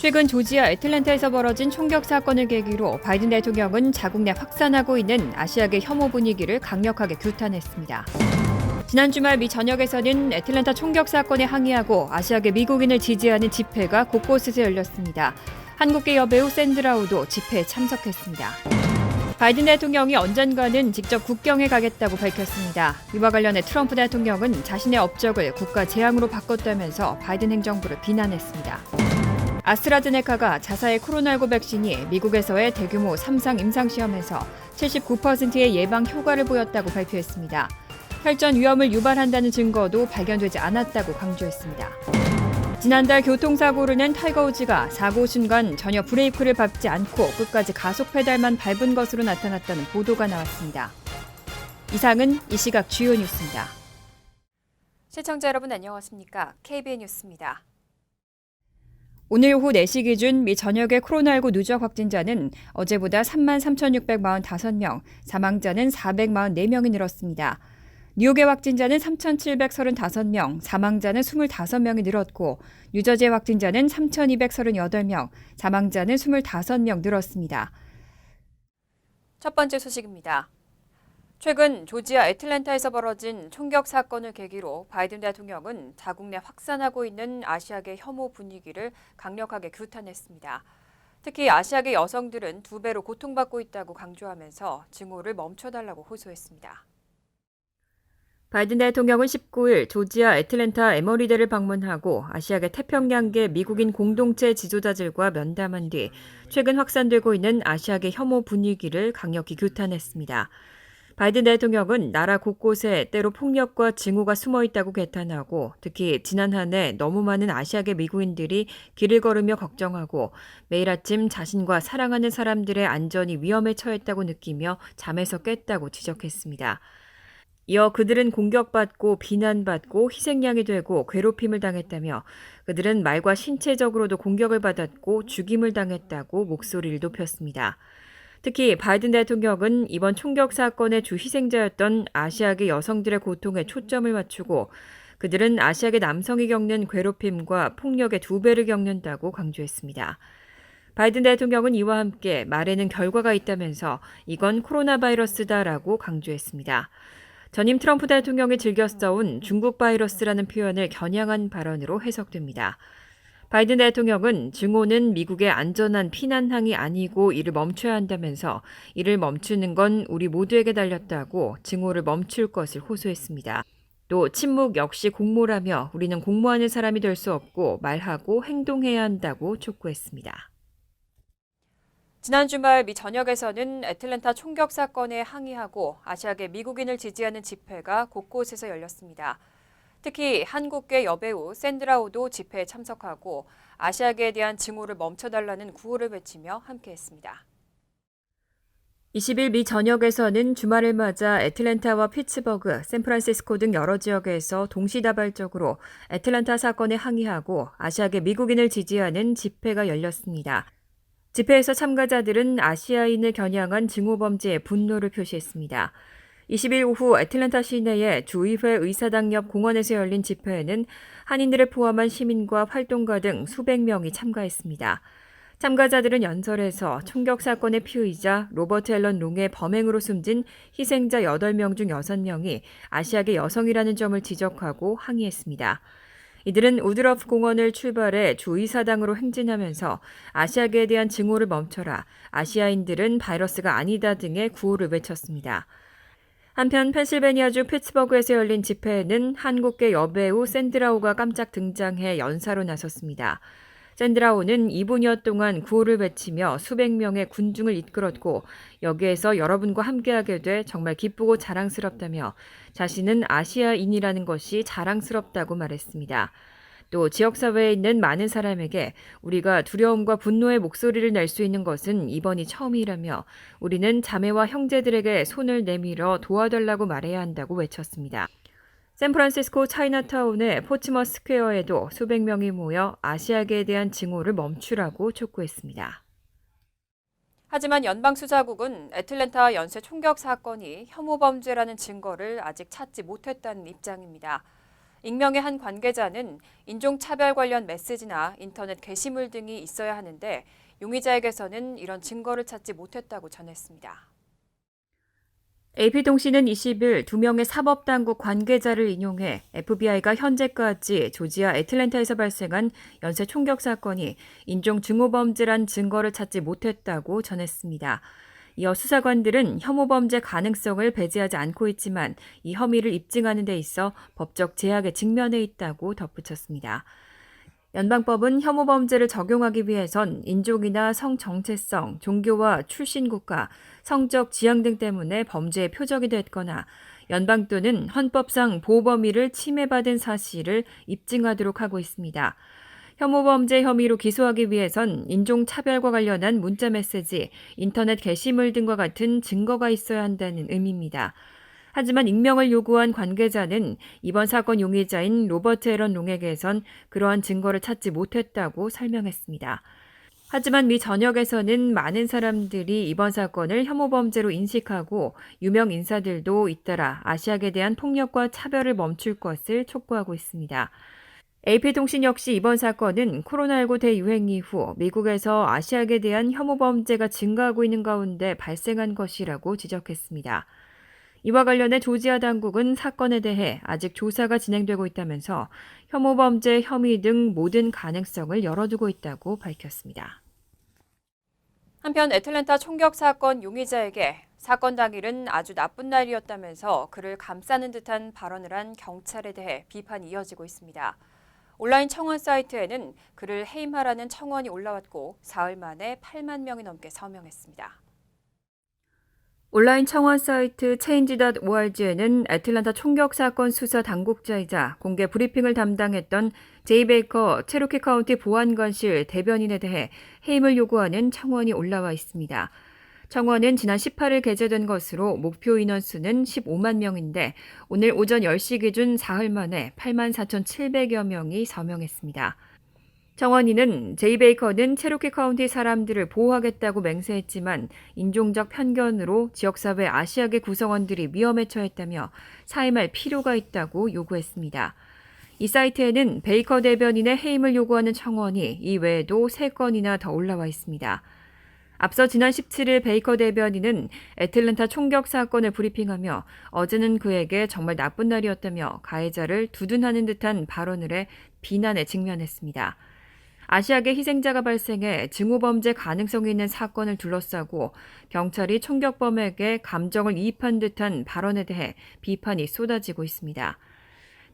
최근 조지아 애틀랜타에서 벌어진 총격 사건을 계기로 바이든 대통령은 자국 내 확산하고 있는 아시아계 혐오 분위기를 강력하게 규탄했습니다. 지난 주말 미 전역에서는 애틀랜타 총격 사건에 항의하고 아시아계 미국인을 지지하는 집회가 곳곳에서 열렸습니다. 한국계 여배우 샌드라우도 집회에 참석했습니다. 바이든 대통령이 언젠가는 직접 국경에 가겠다고 밝혔습니다. 이와 관련해 트럼프 대통령은 자신의 업적을 국가 재앙으로 바꿨다면서 바이든 행정부를 비난했습니다. 아스트라제네카가 자사의 코로나19 백신이 미국에서의 대규모 3상 임상시험에서 79%의 예방 효과를 보였다고 발표했습니다. 혈전 위험을 유발한다는 증거도 발견되지 않았다고 강조했습니다. 지난달 교통사고를 낸 타이거 우즈가 사고 순간 전혀 브레이크를 밟지 않고 끝까지 가속 페달만 밟은 것으로 나타났다는 보도가 나왔습니다. 이상은 이 시각 주요 뉴스입니다. 시청자 여러분 안녕하십니까? KBN 뉴스입니다. 오늘 오후 4시 기준 미 전역의 코로나19 누적 확진자는 어제보다 33,645명, 사망자는 444명이 늘었습니다. 뉴욕의 확진자는 3,735명, 사망자는 25명이 늘었고 뉴저지의 확진자는 3,238명, 사망자는 25명 늘었습니다. 첫 번째 소식입니다. 최근 조지아 애틀랜타에서 벌어진 총격 사건을 계기로 바이든 대통령은 자국 내 확산하고 있는 아시아계 혐오 분위기를 강력하게 규탄했습니다. 특히 아시아계 여성들은 2배로 고통받고 있다고 강조하면서 증오를 멈춰달라고 호소했습니다. 바이든 대통령은 19일 조지아 애틀랜타 에머리대를 방문하고 아시아계 태평양계 미국인 공동체 지도자들과 면담한 뒤 최근 확산되고 있는 아시아계 혐오 분위기를 강력히 규탄했습니다. 바이든 대통령은 나라 곳곳에 때로 폭력과 증오가 숨어 있다고 개탄하고 특히 지난 한 해 너무 많은 아시아계 미국인들이 길을 걸으며 걱정하고 매일 아침 자신과 사랑하는 사람들의 안전이 위험에 처했다고 느끼며 잠에서 깼다고 지적했습니다. 이어 그들은 공격받고 비난받고 희생양이 되고 괴롭힘을 당했다며 그들은 말과 신체적으로도 공격을 받았고 죽임을 당했다고 목소리를 높였습니다. 특히 바이든 대통령은 이번 총격 사건의 주 희생자였던 아시아계 여성들의 고통에 초점을 맞추고 그들은 아시아계 남성이 겪는 괴롭힘과 폭력의 2배를 겪는다고 강조했습니다. 바이든 대통령은 이와 함께 말에는 결과가 있다면서 이건 코로나 바이러스다라고 강조했습니다. 전임 트럼프 대통령이 즐겨 써온 중국 바이러스라는 표현을 겨냥한 발언으로 해석됩니다. 바이든 대통령은 증오는 미국의 안전한 피난항이 아니고 이를 멈춰야 한다면서 이를 멈추는 건 우리 모두에게 달렸다고 증오를 멈출 것을 호소했습니다. 또 침묵 역시 공모라며 우리는 공모하는 사람이 될 수 없고 말하고 행동해야 한다고 촉구했습니다. 지난 주말 미 전역에서는 애틀랜타 총격 사건에 항의하고 아시아계 미국인을 지지하는 집회가 곳곳에서 열렸습니다. 특히 한국계 여배우 샌드라우도 집회에 참석하고 아시아계에 대한 증오를 멈춰달라는 구호를 외치며 함께했습니다. 20일 미 전역에서는 주말을 맞아 애틀랜타와 피츠버그, 샌프란시스코 등 여러 지역에서 동시다발적으로 애틀랜타 사건에 항의하고 아시아계 미국인을 지지하는 집회가 열렸습니다. 집회에서 참가자들은 아시아인을 겨냥한 증오 범죄에 분노를 표시했습니다. 20일 오후 애틀랜타 시내의 주의회 의사당 옆 공원에서 열린 집회에는 한인들을 포함한 시민과 활동가 등 수백 명이 참가했습니다. 참가자들은 연설에서 총격 사건의 피의자 로버트 앨런 롱의 범행으로 숨진 희생자 8명 중 6명이 아시아계 여성이라는 점을 지적하고 항의했습니다. 이들은 우드러프 공원을 출발해 주의사당으로 행진하면서 아시아계에 대한 증오를 멈춰라, 아시아인들은 바이러스가 아니다 등의 구호를 외쳤습니다. 한편 펜실베니아주 피츠버그에서 열린 집회에는 한국계 여배우 샌드라오가 깜짝 등장해 연사로 나섰습니다. 샌드라오는 2분여 동안 구호를 외치며 수백 명의 군중을 이끌었고 여기에서 여러분과 함께하게 돼 정말 기쁘고 자랑스럽다며 자신은 아시아인이라는 것이 자랑스럽다고 말했습니다. 또 지역사회에 있는 많은 사람에게 우리가 두려움과 분노의 목소리를 낼 수 있는 것은 이번이 처음이라며 우리는 자매와 형제들에게 손을 내밀어 도와달라고 말해야 한다고 외쳤습니다. 샌프란시스코 차이나타운의 포츠머스 스퀘어에도 수백 명이 모여 아시아계에 대한 증오를 멈추라고 촉구했습니다. 하지만 연방수사국은 애틀랜타 연쇄 총격 사건이 혐오 범죄라는 증거를 아직 찾지 못했다는 입장입니다. 익명의 한 관계자는 인종차별 관련 메시지나 인터넷 게시물 등이 있어야 하는데 용의자에게서는 이런 증거를 찾지 못했다고 전했습니다. AP통신은 20일 2명의 사법당국 관계자를 인용해 FBI가 현재까지 조지아 애틀랜타에서 발생한 연쇄 총격 사건이 인종증오범죄란 증거를 찾지 못했다고 전했습니다. 이어 수사관들은 혐오범죄 가능성을 배제하지 않고 있지만 이 혐의를 입증하는 데 있어 법적 제약에 직면해 있다고 덧붙였습니다. 연방법은 혐오범죄를 적용하기 위해선 인종이나 성 정체성, 종교와 출신 국가, 성적 지향 등 때문에 범죄의 표적이 됐거나 연방 또는 헌법상 보호 범위를 침해받은 사실을 입증하도록 하고 있습니다. 혐오범죄 혐의로 기소하기 위해선 인종차별과 관련한 문자메시지, 인터넷 게시물 등과 같은 증거가 있어야 한다는 의미입니다. 하지만 익명을 요구한 관계자는 이번 사건 용의자인 로버트 앨런 롱에게선 그러한 증거를 찾지 못했다고 설명했습니다. 하지만 미 전역에서는 많은 사람들이 이번 사건을 혐오범죄로 인식하고 유명 인사들도 잇따라 아시아에 대한 폭력과 차별을 멈출 것을 촉구하고 있습니다. AP통신 역시 이번 사건은 코로나19 대유행 이후 미국에서 아시아에 대한 혐오범죄가 증가하고 있는 가운데 발생한 것이라고 지적했습니다. 이와 관련해 조지아 당국은 사건에 대해 아직 조사가 진행되고 있다면서 혐오범죄 혐의 등 모든 가능성을 열어두고 있다고 밝혔습니다. 한편 애틀랜타 총격 사건 용의자에게 사건 당일은 아주 나쁜 날이었다면서 그를 감싸는 듯한 발언을 한 경찰에 대해 비판이 이어지고 있습니다. 온라인 청원 사이트에는 그를 해임하라는 청원이 올라왔고 사흘 만에 8만 명이 넘게 서명했습니다. 온라인 청원 사이트 change.org에는 애틀랜타 총격 사건 수사 당국자이자 공개 브리핑을 담당했던 제이 베이커 체로키 카운티 보안관실 대변인에 대해 해임을 요구하는 청원이 올라와 있습니다. 청원은 지난 18일 게재된 것으로 목표 인원수는 15만 명인데 오늘 오전 10시 기준 사흘 만에 8만 4,700여 명이 서명했습니다. 청원인은 제이 베이커는 체로키 카운티 사람들을 보호하겠다고 맹세했지만 인종적 편견으로 지역사회 아시아계 구성원들이 위험에 처했다며 사임할 필요가 있다고 요구했습니다. 이 사이트에는 베이커 대변인의 해임을 요구하는 청원이 이 외에도 3건이나 더 올라와 있습니다. 앞서 지난 17일 베이커 대변인은 애틀랜타 총격 사건을 브리핑하며 어제는 그에게 정말 나쁜 날이었다며 가해자를 두둔하는 듯한 발언을 해 비난에 직면했습니다. 아시아계 희생자가 발생해 증오범죄 가능성이 있는 사건을 둘러싸고 경찰이 총격범에게 감정을 이입한 듯한 발언에 대해 비판이 쏟아지고 있습니다.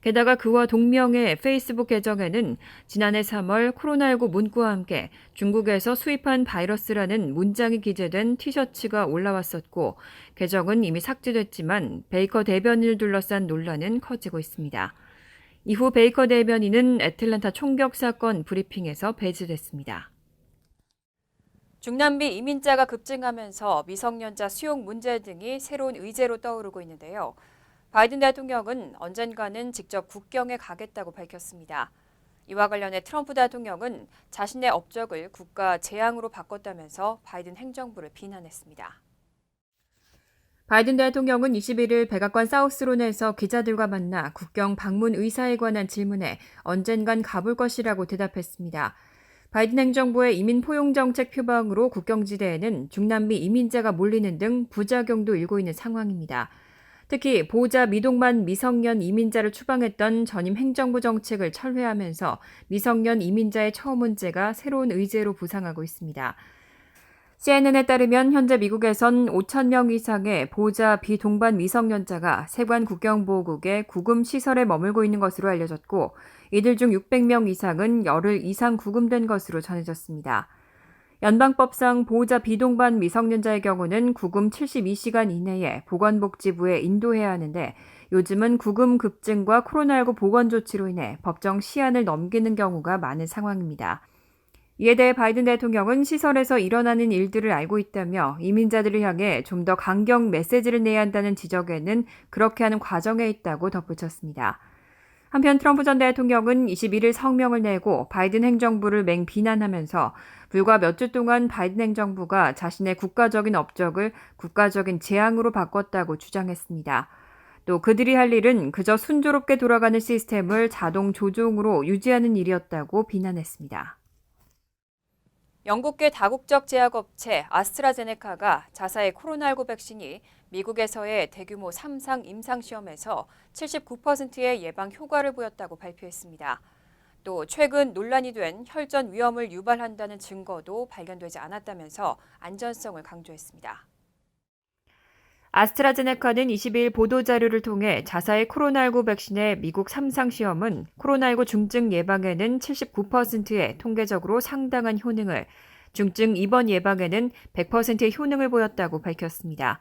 게다가 그와 동명의 페이스북 계정에는 지난해 3월 코로나19 문구와 함께 중국에서 수입한 바이러스라는 문장이 기재된 티셔츠가 올라왔었고 계정은 이미 삭제됐지만 베이커 대변인을 둘러싼 논란은 커지고 있습니다. 이후 베이커 대변인은 애틀랜타 총격 사건 브리핑에서 배제됐습니다. 중남미 이민자가 급증하면서 미성년자 수용 문제 등이 새로운 의제로 떠오르고 있는데요. 바이든 대통령은 언젠가는 직접 국경에 가겠다고 밝혔습니다. 이와 관련해 트럼프 대통령은 자신의 업적을 국가 재앙으로 바꿨다면서 바이든 행정부를 비난했습니다. 바이든 대통령은 21일 백악관 사우스론에서 기자들과 만나 국경 방문 의사에 관한 질문에 언젠간 가볼 것이라고 대답했습니다. 바이든 행정부의 이민 포용 정책 표방으로 국경지대에는 중남미 이민자가 몰리는 등 부작용도 일고 있는 상황입니다. 특히 보호자 미동만 미성년 이민자를 추방했던 전임 행정부 정책을 철회하면서 미성년 이민자의 처우 문제가 새로운 의제로 부상하고 있습니다. CNN에 따르면 현재 미국에선 5천 명 이상의 보호자 비동반 미성년자가 세관 국경보호국의 구금 시설에 머물고 있는 것으로 알려졌고 이들 중 600명 이상은 열흘 이상 구금된 것으로 전해졌습니다. 연방법상 보호자 비동반 미성년자의 경우는 구금 72시간 이내에 보건복지부에 인도해야 하는데 요즘은 구금 급증과 코로나19 보건조치로 인해 법정 시한을 넘기는 경우가 많은 상황입니다. 이에 대해 바이든 대통령은 시설에서 일어나는 일들을 알고 있다며 이민자들을 향해 좀 더 강경 메시지를 내야 한다는 지적에는 그렇게 하는 과정에 있다고 덧붙였습니다. 한편 트럼프 전 대통령은 21일 성명을 내고 바이든 행정부를 맹비난하면서 불과 몇 주 동안 바이든 행정부가 자신의 국가적인 업적을 국가적인 재앙으로 바꿨다고 주장했습니다. 또 그들이 할 일은 그저 순조롭게 돌아가는 시스템을 자동 조종으로 유지하는 일이었다고 비난했습니다. 영국계 다국적 제약업체 아스트라제네카가 자사의 코로나19 백신이 미국에서의 대규모 3상 임상시험에서 79%의 예방 효과를 보였다고 발표했습니다. 또 최근 논란이 된 혈전 위험을 유발한다는 증거도 발견되지 않았다면서 안전성을 강조했습니다. 아스트라제네카는 22일 보도자료를 통해 자사의 코로나19 백신의 미국 3상 시험은 코로나19 중증 예방에는 79%의 통계적으로 상당한 효능을, 중증 입원 예방에는 100%의 효능을 보였다고 밝혔습니다.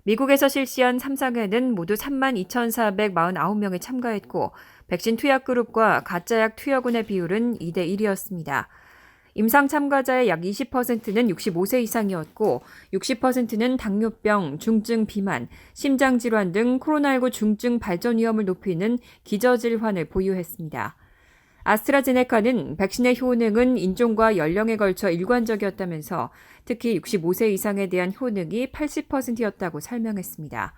미국에서 실시한 3상에는 모두 32,449명이 참가했고 백신 투약 그룹과 가짜약 투여군의 비율은 2대 1이었습니다. 임상 참가자의 약 20%는 65세 이상이었고 60%는 당뇨병, 중증 비만, 심장질환 등 코로나19 중증 발전 위험을 높이는 기저질환을 보유했습니다. 아스트라제네카는 백신의 효능은 인종과 연령에 걸쳐 일관적이었다면서 특히 65세 이상에 대한 효능이 80%였다고 설명했습니다.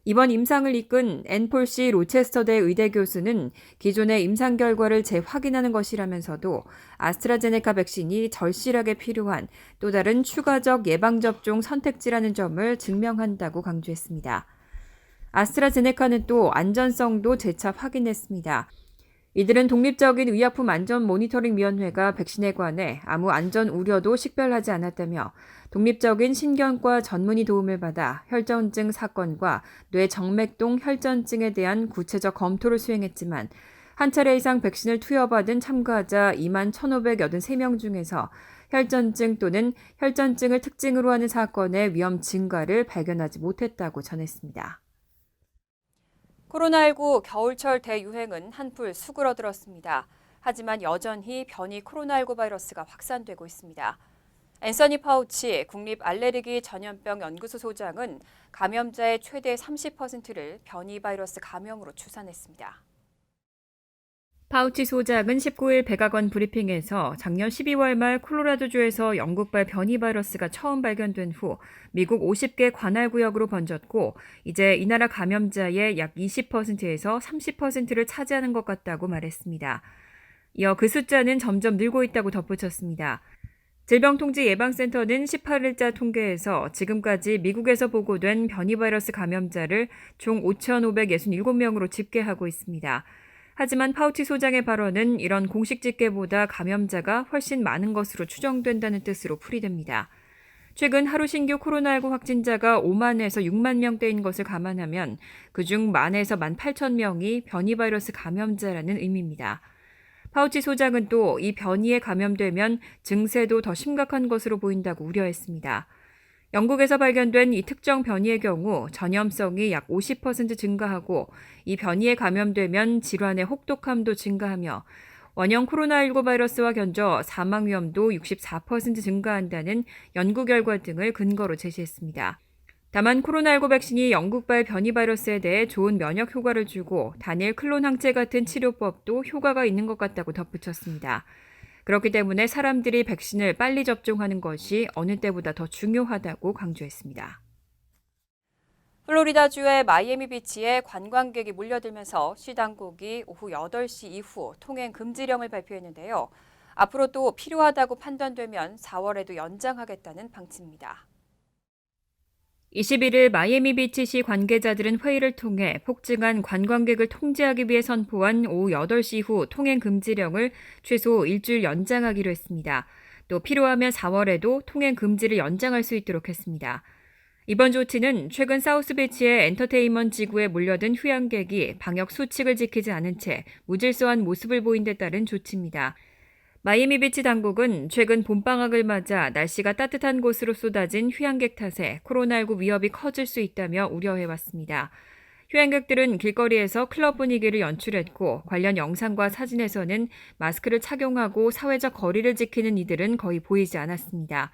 이번 임상을 이끈 앤폴시 로체스터대 의대 교수는 기존의 임상 결과를 재확인하는 것이라면서도 아스트라제네카 백신이 절실하게 필요한 또 다른 추가적 예방접종 선택지라는 점을 증명한다고 강조했습니다. 아스트라제네카는 또 안전성도 재차 확인했습니다. 이들은 독립적인 의약품 안전 모니터링 위원회가 백신에 관해 아무 안전 우려도 식별하지 않았다며 독립적인 신경과 전문의 도움을 받아 혈전증 사건과 뇌정맥동 혈전증에 대한 구체적 검토를 수행했지만 한 차례 이상 백신을 투여받은 참가자 21,583명 중에서 혈전증 또는 혈전증을 특징으로 하는 사건의 위험 증가를 발견하지 못했다고 전했습니다. 코로나19 겨울철 대유행은 한풀 수그러들었습니다. 하지만 여전히 변이 코로나19 바이러스가 확산되고 있습니다. 앤서니 파우치 국립 알레르기 전염병 연구소 소장은 감염자의 최대 30%를 변이 바이러스 감염으로 추산했습니다. 파우치 소장은 19일 백악관 브리핑에서 작년 12월 말 콜로라도주에서 영국발 변이 바이러스가 처음 발견된 후 미국 50개 관할 구역으로 번졌고 이제 이 나라 감염자의 약 20%에서 30%를 차지하는 것 같다고 말했습니다. 이어 그 숫자는 점점 늘고 있다고 덧붙였습니다. 질병통제예방센터는 18일자 통계에서 지금까지 미국에서 보고된 변이 바이러스 감염자를 총 5,567명으로 집계하고 있습니다. 하지만 파우치 소장의 발언은 이런 공식 집계보다 감염자가 훨씬 많은 것으로 추정된다는 뜻으로 풀이됩니다. 최근 하루 신규 코로나19 확진자가 5만에서 6만 명대인 것을 감안하면 그중 만에서 18,000명이 변이 바이러스 감염자라는 의미입니다. 파우치 소장은 또 이 변이에 감염되면 증세도 더 심각한 것으로 보인다고 우려했습니다. 영국에서 발견된 이 특정 변이의 경우 전염성이 약 50% 증가하고 이 변이에 감염되면 질환의 혹독함도 증가하며 원형 코로나19 바이러스와 견저 사망 위험도 64% 증가한다는 연구 결과 등을 근거로 제시했습니다. 다만 코로나19 백신이 영국발 변이 바이러스에 대해 좋은 면역 효과를 주고 단일 클론 항체 같은 치료법도 효과가 있는 것 같다고 덧붙였습니다. 그렇기 때문에 사람들이 백신을 빨리 접종하는 것이 어느 때보다 더 중요하다고 강조했습니다. 플로리다주의 마이애미 비치에 관광객이 몰려들면서 시당국이 오후 8시 이후 통행 금지령을 발표했는데요. 앞으로 또 필요하다고 판단되면 4월에도 연장하겠다는 방침입니다. 21일 마이애미 비치시 관계자들은 회의를 통해 폭증한 관광객을 통제하기 위해 선포한 오후 8시 이후 통행 금지령을 최소 일주일 연장하기로 했습니다. 또 필요하면 4월에도 통행 금지를 연장할 수 있도록 했습니다. 이번 조치는 최근 사우스비치의 엔터테인먼트 지구에 몰려든 휴양객이 방역 수칙을 지키지 않은 채 무질서한 모습을 보인 데 따른 조치입니다. 마이애미 비치 당국은 최근 봄방학을 맞아 날씨가 따뜻한 곳으로 쏟아진 휴양객 탓에 코로나19 위협이 커질 수 있다며 우려해왔습니다. 휴양객들은 길거리에서 클럽 분위기를 연출했고 관련 영상과 사진에서는 마스크를 착용하고 사회적 거리를 지키는 이들은 거의 보이지 않았습니다.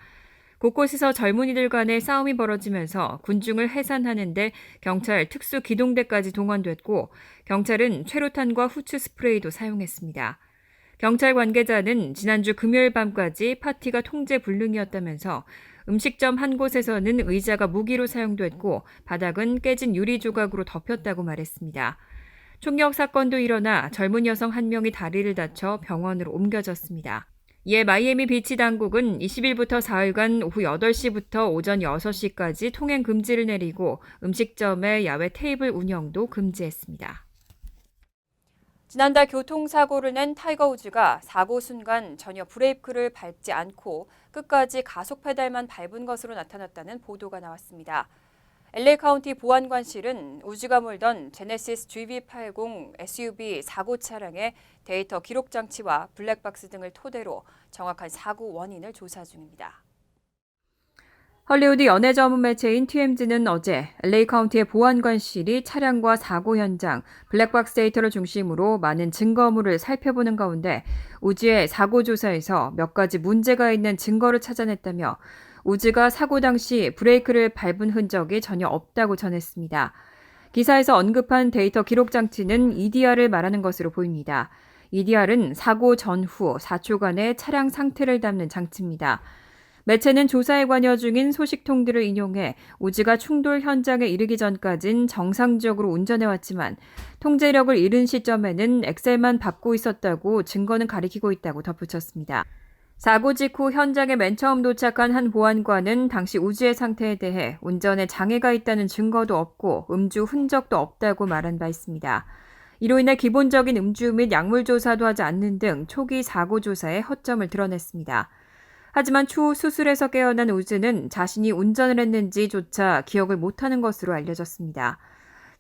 곳곳에서 젊은이들 간의 싸움이 벌어지면서 군중을 해산하는 데 경찰 특수기동대까지 동원됐고 경찰은 최루탄과 후추 스프레이도 사용했습니다. 경찰 관계자는 지난주 금요일 밤까지 파티가 통제 불능이었다면서 음식점 한 곳에서는 의자가 무기로 사용됐고 바닥은 깨진 유리 조각으로 덮였다고 말했습니다. 총격 사건도 일어나 젊은 여성 한 명이 다리를 다쳐 병원으로 옮겨졌습니다. 이에 마이애미 비치 당국은 20일부터 4일간 오후 8시부터 오전 6시까지 통행 금지를 내리고 음식점의 야외 테이블 운영도 금지했습니다. 지난달 교통사고를 낸 타이거 우즈가 사고 순간 전혀 브레이크를 밟지 않고 끝까지 가속 페달만 밟은 것으로 나타났다는 보도가 나왔습니다. LA 카운티 보안관실은 우즈가 몰던 제네시스 GV80 SUV 사고 차량의 데이터 기록 장치와 블랙박스 등을 토대로 정확한 사고 원인을 조사 중입니다. 헐리우드 연예 전문 매체인 TMZ는 어제 LA 카운티의 보안관실이 차량과 사고 현장, 블랙박스 데이터를 중심으로 많은 증거물을 살펴보는 가운데 우즈의 사고 조사에서 몇 가지 문제가 있는 증거를 찾아냈다며 우즈가 사고 당시 브레이크를 밟은 흔적이 전혀 없다고 전했습니다. 기사에서 언급한 데이터 기록 장치는 EDR을 말하는 것으로 보입니다. EDR은 사고 전후 4초간의 차량 상태를 담는 장치입니다. 매체는 조사에 관여 중인 소식통들을 인용해 우즈가 충돌 현장에 이르기 전까진 정상적으로 운전해왔지만 통제력을 잃은 시점에는 엑셀만 밟고 있었다고 증거는 가리키고 있다고 덧붙였습니다. 사고 직후 현장에 맨 처음 도착한 한 보안관은 당시 우즈의 상태에 대해 운전에 장애가 있다는 증거도 없고 음주 흔적도 없다고 말한 바 있습니다. 이로 인해 기본적인 음주 및 약물 조사도 하지 않는 등 초기 사고 조사에 허점을 드러냈습니다. 하지만 추후 수술에서 깨어난 우즈는 자신이 운전을 했는지조차 기억을 못하는 것으로 알려졌습니다.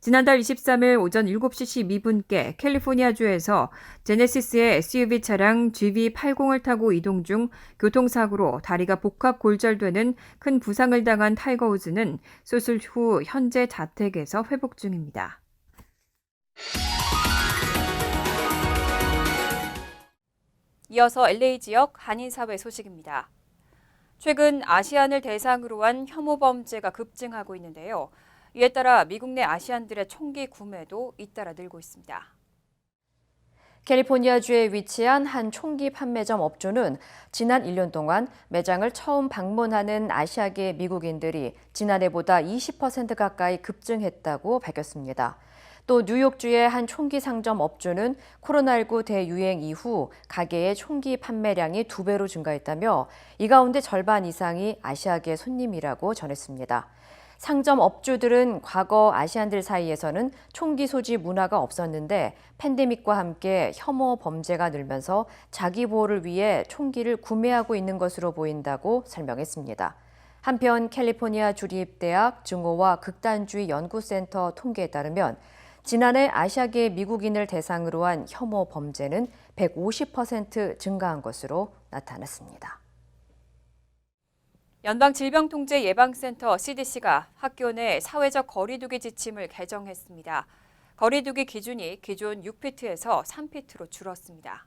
지난달 23일 오전 7시 12분께 캘리포니아주에서 제네시스의 SUV 차량 GV80을 타고 이동 중 교통사고로 다리가 복합 골절되는 큰 부상을 당한 타이거 우즈는 수술 후 현재 자택에서 회복 중입니다. 이어서 LA 지역 한인사회 소식입니다. 최근 아시안을 대상으로 한 혐오 범죄가 급증하고 있는데요. 이에 따라 미국 내 아시안들의 총기 구매도 잇따라 늘고 있습니다. 캘리포니아주에 위치한 한 총기 판매점 업주는 지난 1년 동안 매장을 처음 방문하는 아시아계 미국인들이 지난해보다 20% 가까이 급증했다고 밝혔습니다. 또 뉴욕주의 한 총기 상점 업주는 코로나19 대유행 이후 가게의 총기 판매량이 2배로 증가했다며 이 가운데 절반 이상이 아시아계 손님이라고 전했습니다. 상점 업주들은 과거 아시안들 사이에서는 총기 소지 문화가 없었는데 팬데믹과 함께 혐오 범죄가 늘면서 자기 보호를 위해 총기를 구매하고 있는 것으로 보인다고 설명했습니다. 한편 캘리포니아 주립대학 증오와 극단주의 연구센터 통계에 따르면 지난해 아시아계 미국인을 대상으로 한 혐오 범죄는 150% 증가한 것으로 나타났습니다. 연방질병통제예방센터 CDC가 학교 내 사회적 거리두기 지침을 개정했습니다. 거리두기 기준이 기존 6피트에서 3피트로 줄었습니다.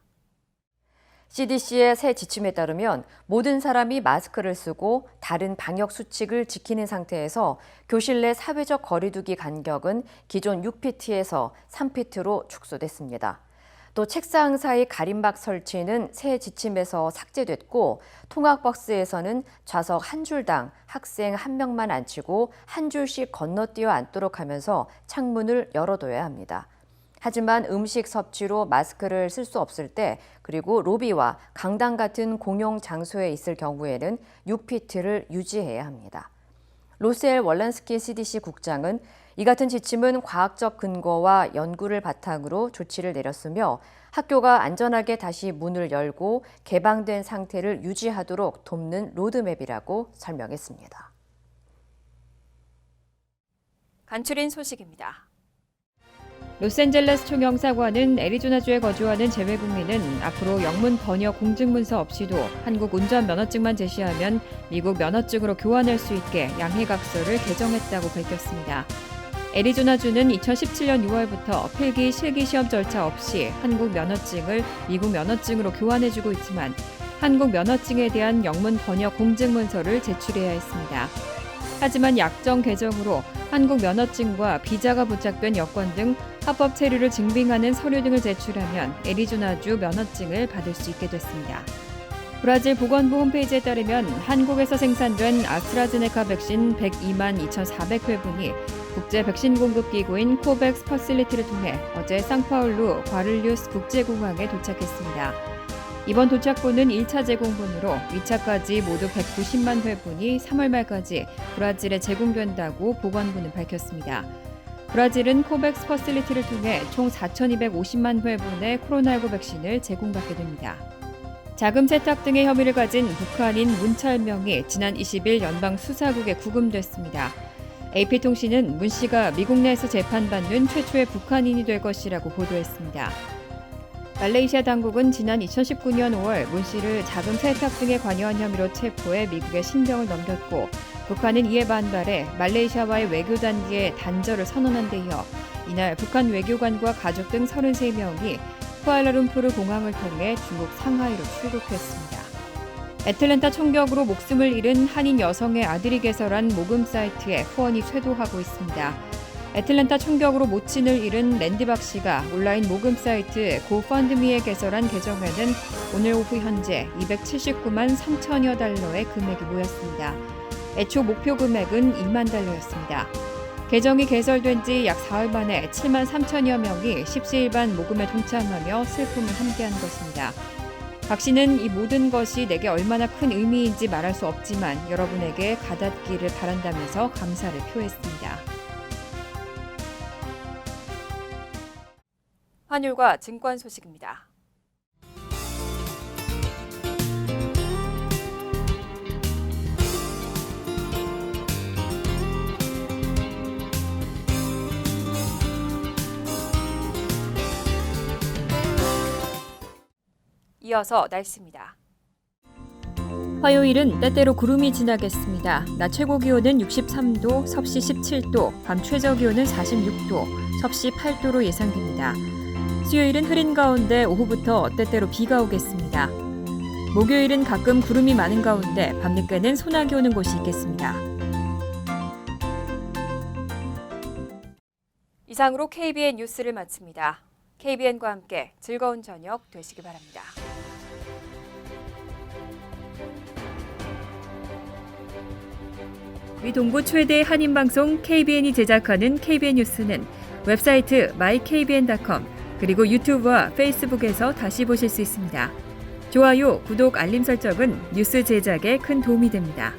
CDC의 새 지침에 따르면 모든 사람이 마스크를 쓰고 다른 방역 수칙을 지키는 상태에서 교실 내 사회적 거리두기 간격은 기존 6피트에서 3피트로 축소됐습니다. 또 책상 사이 가림막 설치는 새 지침에서 삭제됐고 통학버스에서는 좌석 한 줄당 학생 한 명만 앉히고 한 줄씩 건너뛰어 앉도록 하면서 창문을 열어둬야 합니다. 하지만 음식 섭취로 마스크를 쓸 수 없을 때 그리고 로비와 강당 같은 공용 장소에 있을 경우에는 6피트를 유지해야 합니다. 로셀 월란스키 CDC 국장은 이 같은 지침은 과학적 근거와 연구를 바탕으로 조치를 내렸으며 학교가 안전하게 다시 문을 열고 개방된 상태를 유지하도록 돕는 로드맵이라고 설명했습니다. 간추린 소식입니다. 로스앤젤레스 총영사관은 애리조나주에 거주하는 재외국민은 앞으로 영문 번역 공증문서 없이도 한국 운전 면허증만 제시하면 미국 면허증으로 교환할 수 있게 양해각서를 개정했다고 밝혔습니다. 애리조나주는 2017년 6월부터 필기 실기 시험 절차 없이 한국 면허증을 미국 면허증으로 교환해주고 있지만 한국 면허증에 대한 영문 번역 공증문서를 제출해야 했습니다. 하지만 약정 개정으로 한국 면허증과 비자가 부착된 여권 등 합법 체류를 증빙하는 서류 등을 제출하면 애리조나주 면허증을 받을 수 있게 됐습니다. 브라질 보건부 홈페이지에 따르면 한국에서 생산된 아스트라제네카 백신 102만 2,400회분이 국제 백신 공급 기구인 코백스 퍼실리티를 통해 어제 상파울루 과를류스 국제공항에 도착했습니다. 이번 도착분은 1차 제공분으로 2차까지 모두 190만 회분이 3월 말까지 브라질에 제공된다고 보건부는 밝혔습니다. 브라질은 코백스 퍼실리티를 통해 총 4,250만 회분의 코로나19 백신을 제공받게 됩니다. 자금 세탁 등의 혐의를 가진 북한인 문철명이 지난 20일 연방수사국에 구금됐습니다. AP통신은 문 씨가 미국 내에서 재판받는 최초의 북한인이 될 것이라고 보도했습니다. 말레이시아 당국은 지난 2019년 5월 문 씨를 자금 세탁 등에 관여한 혐의로 체포해 미국에 신병을 넘겼고 북한은 이에 반발해 말레이시아와의 외교 단계의 단절을 선언한 데 이어 이날 북한 외교관과 가족 등 33명이 쿠알라룸푸르 공항을 통해 중국 상하이로 출국했습니다. 애틀랜타 총격으로 목숨을 잃은 한인 여성의 아들이 개설한 모금 사이트에 후원이 쇄도하고 있습니다. 애틀랜타 총격으로 모친을 잃은 랜디박 씨가 온라인 모금 사이트 고펀드미에 개설한 계정에는 오늘 오후 현재 279만 3천여 달러의 금액이 모였습니다. 애초 목표 금액은 2만 달러였습니다. 계정이 개설된 지 약 사흘 만에 7만 3천여 명이 십시일반 모금에 동참하며 슬픔을 함께한 것입니다. 박 씨는 이 모든 것이 내게 얼마나 큰 의미인지 말할 수 없지만 여러분에게 가닿기를 바란다면서 감사를 표했습니다. 환율과 증권 소식입니다. 이어서 날씨입니다. 화요일은 때때로 구름이 지나겠습니다. 낮 최고 기온은 63도, 섭씨 17도, 밤 최저 기온은 46도, 섭씨 8도로 예상됩니다. 수요일은 흐린 가운데 오후부터 때때로 비가 오겠습니다. 목요일은 가끔 구름이 많은 가운데 밤늦게는 소나기 오는 곳이 있겠습니다. 이상으로 KBN 뉴스를 마칩니다. KBN과 함께 즐거운 저녁 되시기 바랍니다. 우리 동부 최대 한인방송 KBN이 제작하는 KBN 뉴스는 웹사이트 mykbn.com 그리고 유튜브와 페이스북에서 다시 보실 수 있습니다. 좋아요, 구독, 알림 설정은 뉴스 제작에 큰 도움이 됩니다.